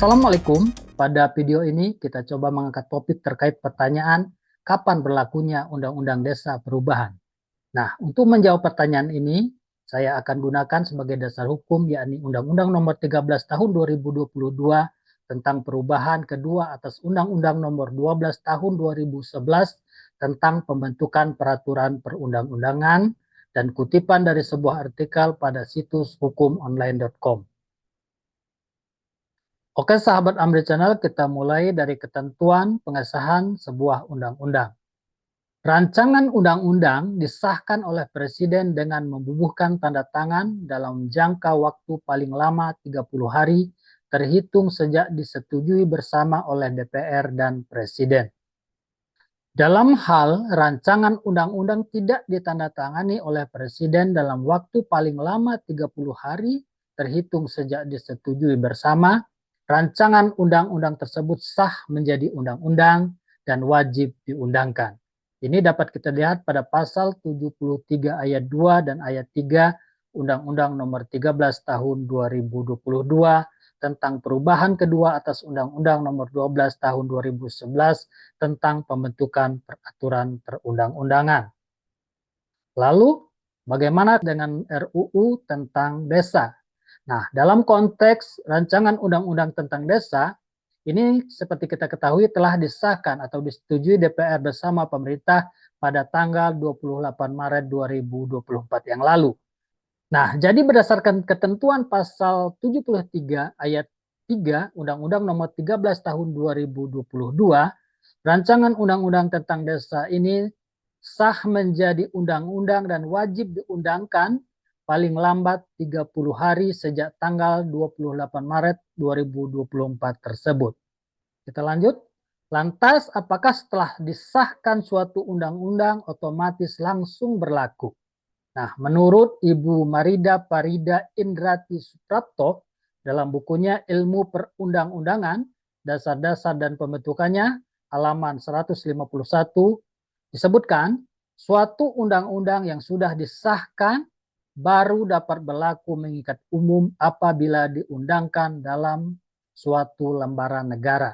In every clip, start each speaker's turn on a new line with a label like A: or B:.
A: Assalamualaikum. Pada video ini kita coba mengangkat topik terkait pertanyaan kapan berlakunya Undang-Undang Desa Perubahan. Nah, untuk menjawab pertanyaan ini, saya akan gunakan sebagai dasar hukum yakni Undang-Undang Nomor 13 Tahun 2022 tentang perubahan kedua atas Undang-Undang Nomor 12 Tahun 2011 tentang pembentukan peraturan perundang-undangan dan kutipan dari sebuah artikel pada situs hukumonline.com. Oke sahabat Amri Channel, kita mulai dari ketentuan pengesahan sebuah undang-undang. Rancangan undang-undang disahkan oleh Presiden dengan membubuhkan tanda tangan dalam jangka waktu paling lama 30 hari terhitung sejak disetujui bersama oleh DPR dan Presiden. Dalam hal rancangan undang-undang tidak ditandatangani oleh Presiden dalam waktu paling lama 30 hari terhitung sejak disetujui bersama, rancangan undang-undang tersebut sah menjadi undang-undang dan wajib diundangkan. Ini dapat kita lihat pada pasal 73 ayat 2 dan ayat 3 Undang-Undang Nomor 13 Tahun 2022 tentang perubahan kedua atas Undang-Undang Nomor 12 Tahun 2011 tentang pembentukan peraturan perundang-undangan. Lalu, bagaimana dengan RUU tentang desa? Nah, dalam konteks rancangan undang-undang tentang desa, ini seperti kita ketahui telah disahkan atau disetujui DPR bersama pemerintah pada tanggal 28 Maret 2024 yang lalu. Nah, jadi berdasarkan ketentuan pasal 73 ayat 3 Undang-Undang Nomor 13 Tahun 2022, rancangan undang-undang tentang desa ini sah menjadi undang-undang dan wajib diundangkan paling lambat 30 hari sejak tanggal 28 Maret 2024 tersebut. Kita lanjut. Lantas, apakah setelah disahkan suatu undang-undang otomatis langsung berlaku? Nah, menurut Ibu Marida Parida Indrati Suprapto dalam bukunya Ilmu Perundang-undangan, Dasar-dasar dan Pembentukannya, halaman 151, disebutkan suatu undang-undang yang sudah disahkan baru dapat berlaku mengikat umum apabila diundangkan dalam suatu lembaran negara.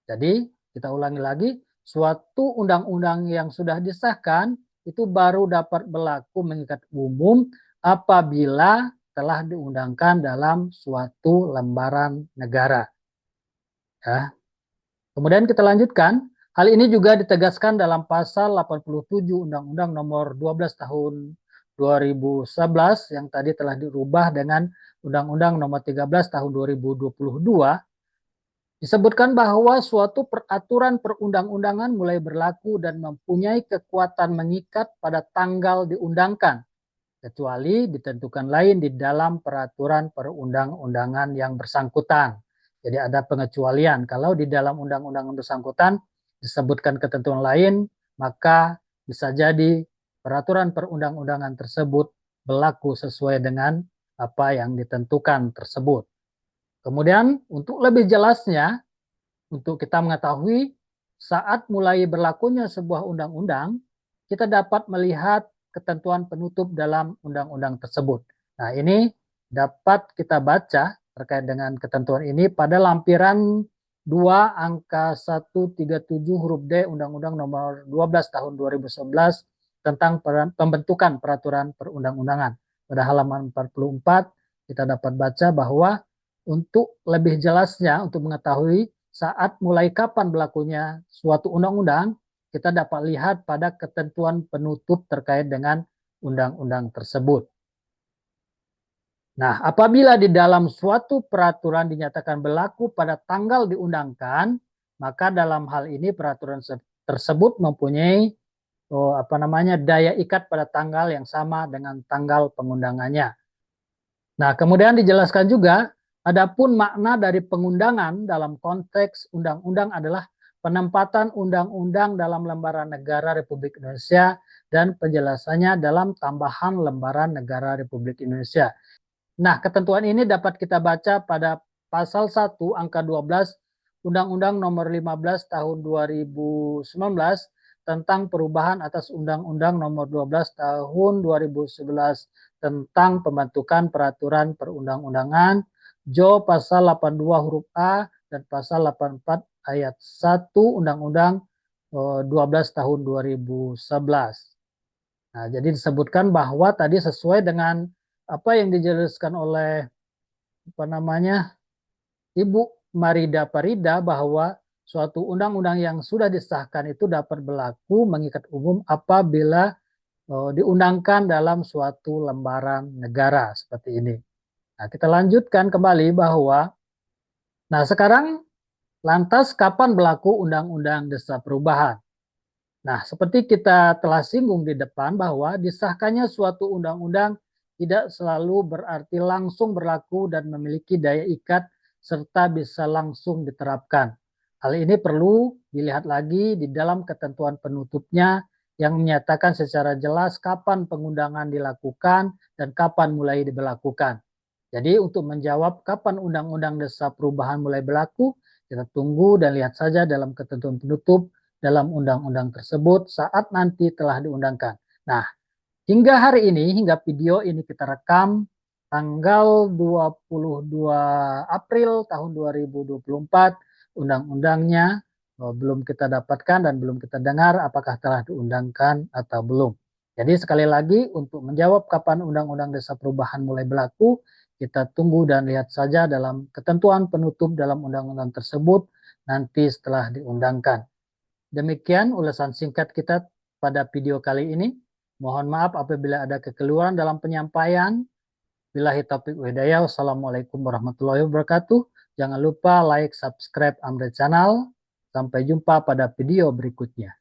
A: Jadi, kita ulangi lagi, suatu undang-undang yang sudah disahkan itu baru dapat berlaku mengikat umum apabila telah diundangkan dalam suatu lembaran negara. Ya. Kemudian kita lanjutkan, hal ini juga ditegaskan dalam pasal 87 Undang-Undang Nomor 12 Tahun 2011 yang tadi telah dirubah dengan Undang-Undang Nomor 13 Tahun 2022, disebutkan bahwa suatu peraturan perundang-undangan mulai berlaku dan mempunyai kekuatan mengikat pada tanggal diundangkan, kecuali ditentukan lain di dalam peraturan perundang-undangan yang bersangkutan. Jadi ada pengecualian, kalau di dalam undang-undang bersangkutan disebutkan ketentuan lain, maka bisa jadi peraturan perundang-undangan tersebut berlaku sesuai dengan apa yang ditentukan tersebut. Kemudian untuk lebih jelasnya, untuk kita mengetahui saat mulai berlakunya sebuah undang-undang, kita dapat melihat ketentuan penutup dalam undang-undang tersebut. Nah, ini dapat kita baca terkait dengan ketentuan ini pada lampiran 2 angka 137 huruf D Undang-Undang Nomor 12 Tahun 2011 tentang pembentukan peraturan perundang-undangan. Pada halaman 44 kita dapat baca bahwa untuk lebih jelasnya, untuk mengetahui saat mulai kapan berlakunya suatu undang-undang, kita dapat lihat pada ketentuan penutup terkait dengan undang-undang tersebut. Nah, apabila di dalam suatu peraturan dinyatakan berlaku pada tanggal diundangkan, maka dalam hal ini peraturan tersebut mempunyai daya ikat pada tanggal yang sama dengan tanggal pengundangannya. Nah, kemudian dijelaskan juga, adapun makna dari pengundangan dalam konteks undang-undang adalah penempatan undang-undang dalam lembaran negara Republik Indonesia dan penjelasannya dalam tambahan lembaran negara Republik Indonesia. Nah, ketentuan ini dapat kita baca pada pasal 1 angka 12 Undang-Undang Nomor 15 Tahun 2019 tentang perubahan atas Undang-Undang Nomor 12 Tahun 2011 tentang pembentukan peraturan perundang-undangan Jo pasal 82 huruf A dan pasal 84 ayat 1 Undang-Undang 12 tahun 2011. Nah, jadi disebutkan bahwa tadi sesuai dengan apa yang dijelaskan oleh Ibu Marida Parida, bahwa suatu undang-undang yang sudah disahkan itu dapat berlaku mengikat umum apabila diundangkan dalam suatu lembaran negara seperti ini. Nah, kita lanjutkan kembali bahwa, nah sekarang lantas kapan berlaku Undang-Undang Desa Perubahan? Nah, seperti kita telah singgung di depan bahwa disahkannya suatu undang-undang tidak selalu berarti langsung berlaku dan memiliki daya ikat serta bisa langsung diterapkan. Hal ini perlu dilihat lagi di dalam ketentuan penutupnya yang menyatakan secara jelas kapan pengundangan dilakukan dan kapan mulai diberlakukan. Jadi untuk menjawab kapan Undang-Undang Desa Perubahan mulai berlaku, kita tunggu dan lihat saja dalam ketentuan penutup dalam undang-undang tersebut saat nanti telah diundangkan. Nah, hingga hari ini, hingga video ini kita rekam tanggal 22 April tahun 2024, undang-undangnya belum kita dapatkan dan belum kita dengar apakah telah diundangkan atau belum. Jadi sekali lagi untuk menjawab kapan Undang-Undang Desa Perubahan mulai berlaku, kita tunggu dan lihat saja dalam ketentuan penutup dalam undang-undang tersebut nanti setelah diundangkan. Demikian ulasan singkat kita pada video kali ini. Mohon maaf apabila ada kekeliruan dalam penyampaian. Billahi taufiq wa hidayah. Wassalamualaikum warahmatullahi wabarakatuh. Jangan lupa like, subscribe Amre Channel. Sampai jumpa pada video berikutnya.